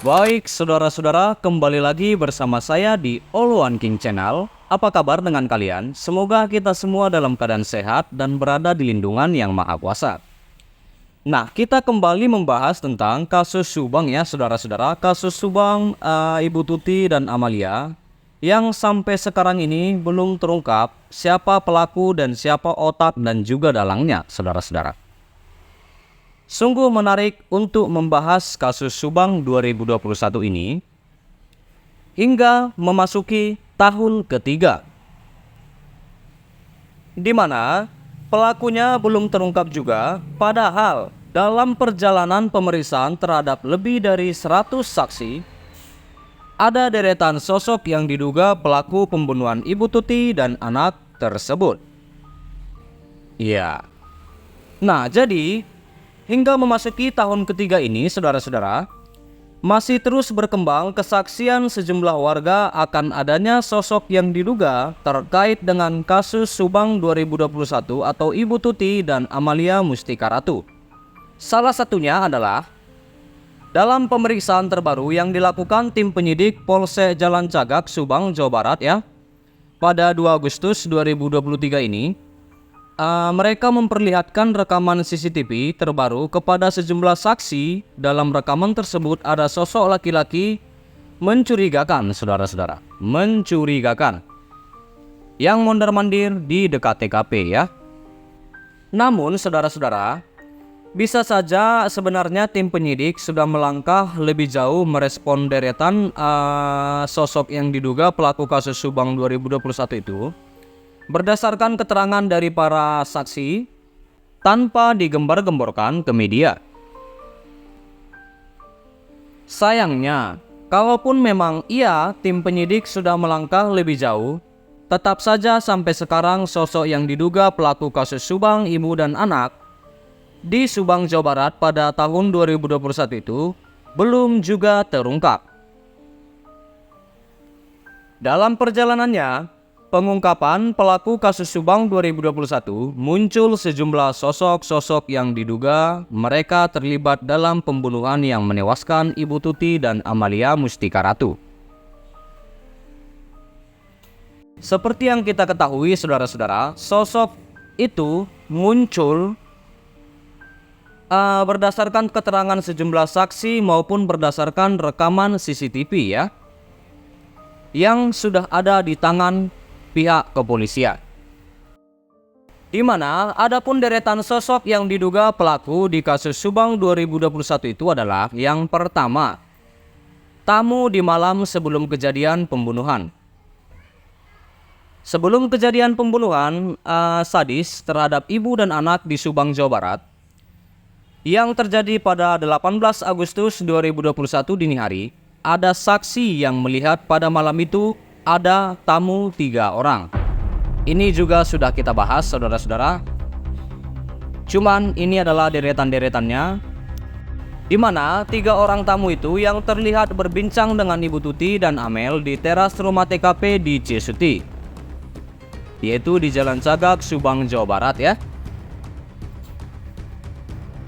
Baik, saudara-saudara, kembali lagi bersama saya di All One King Channel. Apa kabar dengan kalian? Semoga kita semua dalam keadaan sehat dan berada di lindungan Yang Maha Kuasa. Nah, kita kembali membahas tentang kasus Subang ya, saudara-saudara. Kasus Subang, Ibu Tuti dan Amalia, yang sampai sekarang ini belum terungkap siapa pelaku dan siapa otak dan juga dalangnya, saudara-saudara. Sungguh menarik untuk membahas kasus Subang 2021 ini hingga memasuki tahun ketiga, di mana pelakunya belum terungkap juga, padahal dalam perjalanan pemeriksaan terhadap lebih dari 100 saksi, ada deretan sosok yang diduga pelaku pembunuhan Ibu Tuti dan anak tersebut. Ya. Nah, jadi hingga memasuki tahun ketiga ini, saudara-saudara, masih terus berkembang kesaksian sejumlah warga akan adanya sosok yang diduga terkait dengan kasus Subang 2021 atau Ibu Tuti dan Amalia Mustika Ratu. Salah satunya adalah dalam pemeriksaan terbaru yang dilakukan tim penyidik Polsek Jalan Cagak, Subang, Jawa Barat ya, pada 2 Agustus 2023 ini. Mereka memperlihatkan rekaman CCTV terbaru kepada sejumlah saksi. Dalam rekaman tersebut ada sosok laki-laki mencurigakan, saudara-saudara, mencurigakan, yang mondar-mandir di dekat TKP ya. Namun, saudara-saudara, bisa saja sebenarnya tim penyidik sudah melangkah lebih jauh merespon deretan sosok yang diduga pelaku kasus Subang 2021 itu berdasarkan keterangan dari para saksi tanpa digembar-gemborkan ke media. Sayangnya, kalaupun memang tim penyidik sudah melangkah lebih jauh, tetap saja sampai sekarang sosok yang diduga pelaku kasus Subang ibu dan anak di Subang, Jawa Barat pada tahun 2021 itu belum juga terungkap. Dalam perjalanannya pengungkapan pelaku kasus Subang 2021, muncul sejumlah sosok-sosok yang diduga mereka terlibat dalam pembunuhan yang menewaskan Ibu Tuti dan Amalia Mustika Ratu. Seperti yang kita ketahui, saudara-saudara, sosok itu muncul berdasarkan keterangan sejumlah saksi maupun berdasarkan rekaman CCTV ya, yang sudah ada di tangan pihak kepolisian. Di mana adapun deretan sosok yang diduga pelaku di kasus Subang 2021 itu adalah yang pertama, tamu di malam sebelum kejadian pembunuhan. Sebelum kejadian pembunuhan sadis terhadap ibu dan anak di Subang, Jawa Barat yang terjadi pada 18 Agustus 2021 dini hari, ada saksi yang melihat pada malam itu ada tamu 3 orang. Ini juga sudah kita bahas, saudara-saudara. Cuman ini adalah deretan-deretannya, di mana 3 orang tamu itu yang terlihat berbincang dengan Ibu Tuti dan Amel di teras rumah TKP di Cisuti, yaitu di Jalan Cagak, Subang, Jawa Barat ya.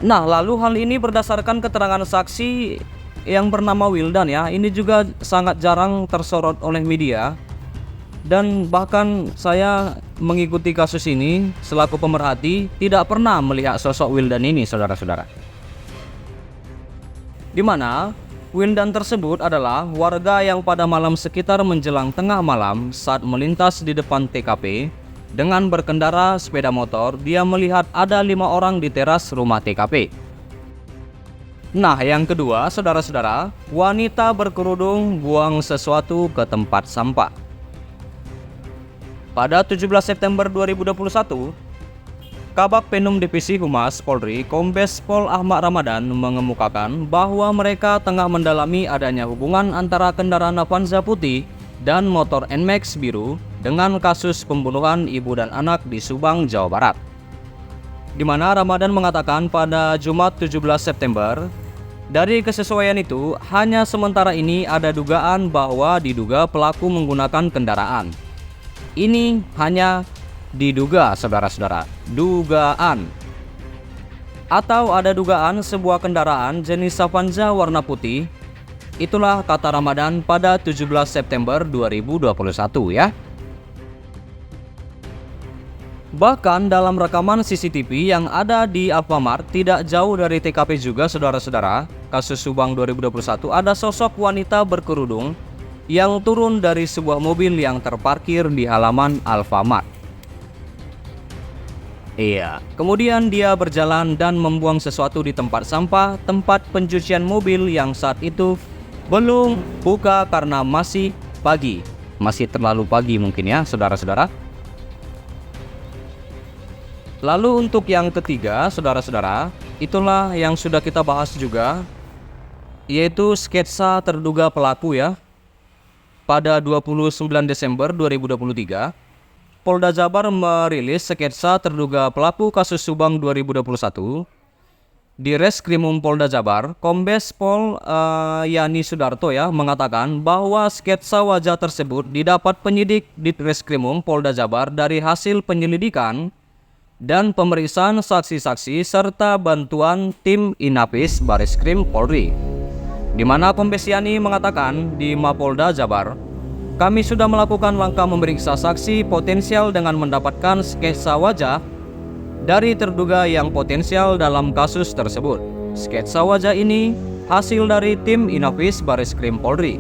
Nah, lalu hal ini berdasarkan keterangan saksi yang bernama Wildan ya. Ini juga sangat jarang tersorot oleh media, dan bahkan saya mengikuti kasus ini selaku pemerhati tidak pernah melihat sosok Wildan ini, saudara-saudara. Di mana Wildan tersebut adalah warga yang pada malam sekitar menjelang tengah malam saat melintas di depan TKP dengan berkendara sepeda motor, dia melihat ada 5 orang di teras rumah TKP. Nah, yang kedua, saudara-saudara, wanita berkerudung buang sesuatu ke tempat sampah. Pada 17 September 2021, Kabak Penum Divisi Humas Polri, Kombes Pol Ahmad Ramadan mengemukakan bahwa mereka tengah mendalami adanya hubungan antara kendaraan Avanza putih dan motor NMAX biru dengan kasus pembunuhan ibu dan anak di Subang, Jawa Barat. Di mana Ramadan mengatakan pada Jumat 17 September, dari kesesuaian itu, hanya sementara ini ada dugaan bahwa diduga pelaku menggunakan kendaraan. Ini hanya diduga, saudara-saudara, dugaan. Atau ada dugaan sebuah kendaraan jenis Avanza warna putih Itulah kata Ramadan pada 17 September 2021 ya. Bahkan dalam rekaman CCTV yang ada di Alfamart tidak jauh dari TKP juga saudara-saudara, kasus Subang 2021, ada sosok wanita berkerudung yang turun dari sebuah mobil yang terparkir di halaman Alfamart. Iya, kemudian dia berjalan dan membuang sesuatu di tempat sampah, tempat pencucian mobil yang saat itu belum buka karena masih pagi. Masih terlalu pagi mungkin ya saudara-saudara. Lalu untuk yang ketiga saudara-saudara, itulah yang sudah kita bahas juga, yaitu sketsa terduga pelaku ya. Pada 29 Desember 2023, Polda Jabar merilis sketsa terduga pelaku kasus Subang 2021. Di Reskrimum Polda Jabar, Kombes Pol Yani Sudarto ya mengatakan bahwa sketsa wajah tersebut didapat penyidik di Reskrimum Polda Jabar dari hasil penyelidikan dan pemeriksaan saksi-saksi serta bantuan tim Inapis Bareskrim Polri. Di mana Kombes Yani mengatakan di Mapolda Jabar, kami sudah melakukan langkah memeriksa saksi potensial dengan mendapatkan sketsa wajah dari terduga yang potensial dalam kasus tersebut. Sketsa wajah ini hasil dari tim Inapis Bareskrim Polri.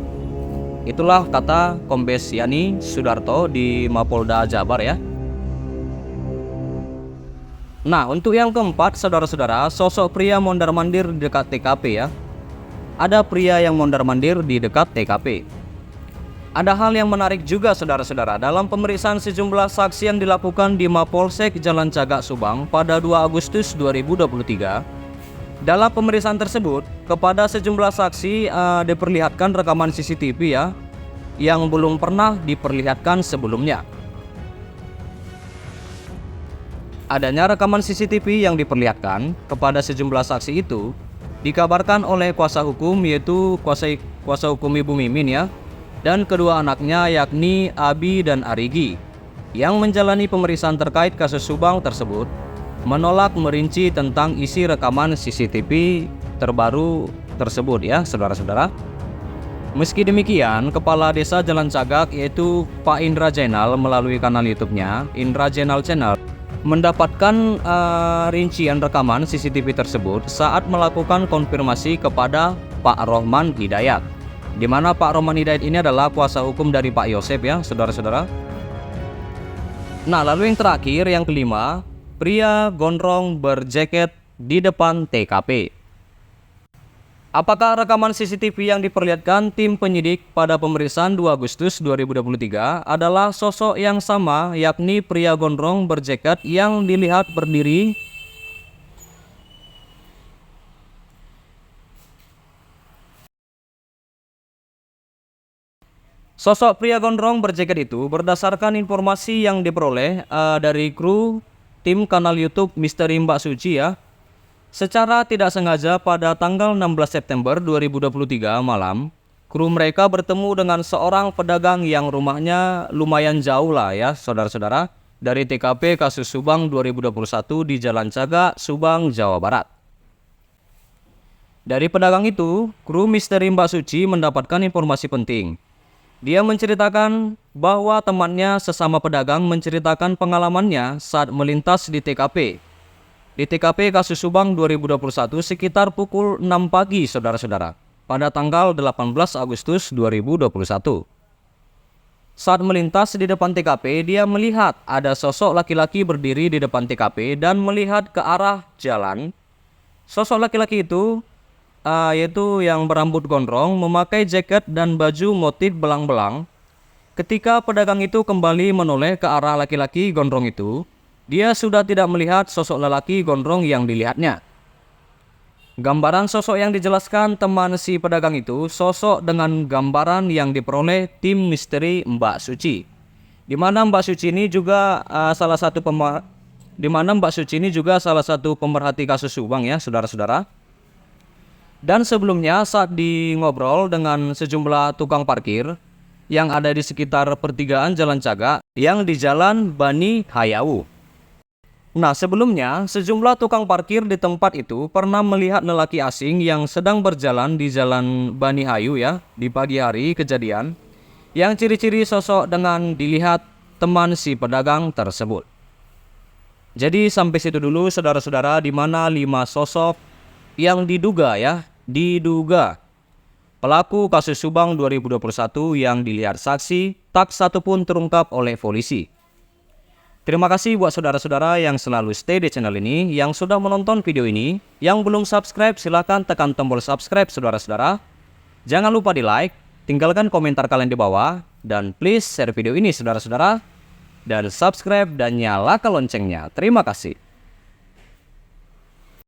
Itulah kata Kombes Yani Sudarto di Mapolda Jabar ya. Nah, untuk yang keempat, saudara-saudara, sosok pria mondar-mandir di dekat TKP ya. Ada pria yang mondar-mandir di dekat TKP. Ada hal yang menarik juga saudara-saudara dalam pemeriksaan sejumlah saksi yang dilakukan di Mapolsek Jalan Cagak Subang pada 2 Agustus 2023. Dalam pemeriksaan tersebut, kepada sejumlah saksi diperlihatkan rekaman CCTV ya, yang belum pernah diperlihatkan sebelumnya. Adanya rekaman CCTV yang diperlihatkan kepada sejumlah saksi itu dikabarkan oleh kuasa hukum, yaitu kuasa hukum Ibu Mimin ya, dan kedua anaknya yakni Abi dan Arigi yang menjalani pemeriksaan terkait kasus Subang tersebut menolak merinci tentang isi rekaman CCTV terbaru tersebut ya saudara-saudara. Meski demikian, Kepala Desa Jalan Cagak yaitu Pak Indra Jenal melalui kanal YouTube-nya Indra Jenal Channel mendapatkan rincian rekaman CCTV tersebut saat melakukan konfirmasi kepada Pak Rohman Hidayat, di mana Pak Rohman Hidayat ini adalah kuasa hukum dari Pak Yosep ya saudara-saudara. Nah, lalu yang terakhir, yang kelima, pria gondrong berjaket di depan TKP. Apakah rekaman CCTV yang diperlihatkan tim penyidik pada pemeriksaan 2 Agustus 2023 adalah sosok yang sama, yakni pria gondrong berjaket yang dilihat berdiri Sosok pria gondrong berjaket itu berdasarkan informasi yang diperoleh dari kru tim kanal YouTube Misteri Mbak Suci ya. Secara tidak sengaja pada tanggal 16 September 2023 malam, kru mereka bertemu dengan seorang pedagang yang rumahnya lumayan jauh lah ya saudara-saudara, dari TKP kasus Subang 2021 di Jalan Cagak, Subang, Jawa Barat. Dari pedagang itu, kru Misteri Mbak Suci mendapatkan informasi penting. Dia menceritakan bahwa temannya sesama pedagang menceritakan pengalamannya saat melintas di TKP. Di TKP kasus Subang 2021 sekitar pukul 6 pagi saudara-saudara, pada tanggal 18 Agustus 2021. Saat melintas di depan TKP, dia melihat ada sosok laki-laki berdiri di depan TKP dan melihat ke arah jalan. Sosok laki-laki itu yaitu yang berambut gondrong, memakai jaket dan baju motif belang-belang. Ketika pedagang itu kembali menoleh ke arah laki-laki gondrong itu, dia sudah tidak melihat sosok lelaki gondrong yang dilihatnya. Gambaran sosok yang dijelaskan teman si pedagang itu sosok dengan gambaran yang diperoleh tim Misteri Mbak Suci, di mana Mbak Suci ini juga salah satu pemerhati kasus Subang ya saudara-saudara. Dan sebelumnya saat di ngobrol dengan sejumlah tukang parkir yang ada di sekitar pertigaan Jalan Cagak yang di Jalan Bani Hayawu. Nah, sebelumnya sejumlah tukang parkir di tempat itu pernah melihat lelaki asing yang sedang berjalan di Jalan Bani Hayu ya, di pagi hari kejadian, yang ciri-ciri sosok dengan dilihat teman si pedagang tersebut. Jadi sampai situ dulu saudara-saudara, di mana 5 sosok yang diduga pelaku kasus Subang 2021 yang dilihat saksi, tak satu pun terungkap oleh polisi. Terima kasih buat saudara-saudara yang selalu stay di channel ini, yang sudah menonton video ini. Yang belum subscribe silahkan tekan tombol subscribe saudara-saudara. Jangan lupa di like, tinggalkan komentar kalian di bawah, dan please share video ini saudara-saudara. Dan subscribe dan nyalakan loncengnya. Terima kasih.